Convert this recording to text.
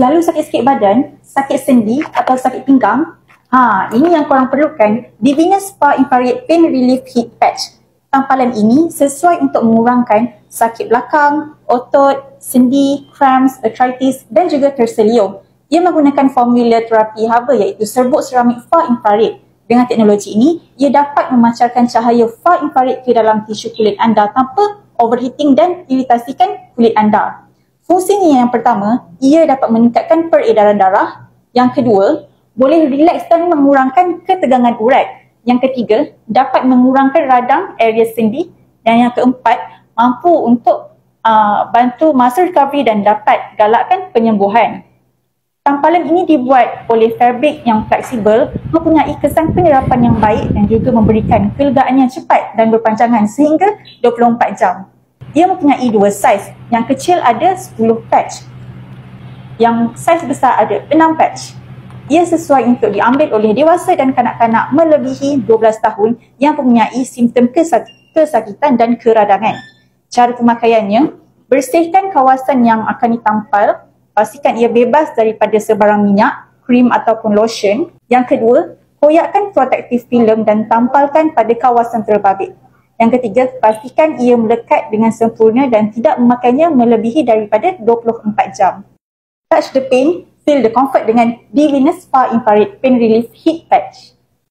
Selalu sakit sikit badan, sakit sendi atau sakit pinggang, ini yang korang perlukan, Divinus Spa Infrared Pain Relief Heat Patch. Tampalan ini sesuai untuk mengurangkan sakit belakang, otot, sendi, cramps, arthritis dan juga terselium. Ia menggunakan formula terapi haba iaitu serbuk seramik far infrared. Dengan teknologi ini, ia dapat memancarkan cahaya far infrared ke dalam tisu kulit anda tanpa overheating dan iritasikan kulit anda. Fungsinya yang pertama, ia dapat meningkatkan peredaran darah. Yang kedua, boleh rileks dan mengurangkan ketegangan urat. Yang ketiga, dapat mengurangkan radang area sendi. Dan yang keempat, mampu untuk bantu muscle recovery dan dapat galakkan penyembuhan. Tampalan ini dibuat oleh fabrik yang fleksibel, mempunyai kesan penyerapan yang baik dan juga memberikan kelegaan yang cepat dan berpanjangan sehingga 24 jam. Ia mempunyai dua saiz, yang kecil ada 10 patch, yang saiz besar ada 6 patch. Ia sesuai untuk diambil oleh dewasa dan kanak-kanak melebihi 12 tahun yang mempunyai simptom kesakitan dan keradangan. Cara pemakaiannya, bersihkan kawasan yang akan ditampal. Pastikan ia bebas daripada sebarang minyak, krim ataupun lotion. Yang kedua, koyakkan protektif filem dan tampalkan pada kawasan terbabit. Yang ketiga, pastikan ia melekat dengan sempurna dan tidak memakainya melebihi daripada 24 jam. Touch the pain, feel the comfort dengan Divinus Spa Infrared Pain Relief Heat Patch.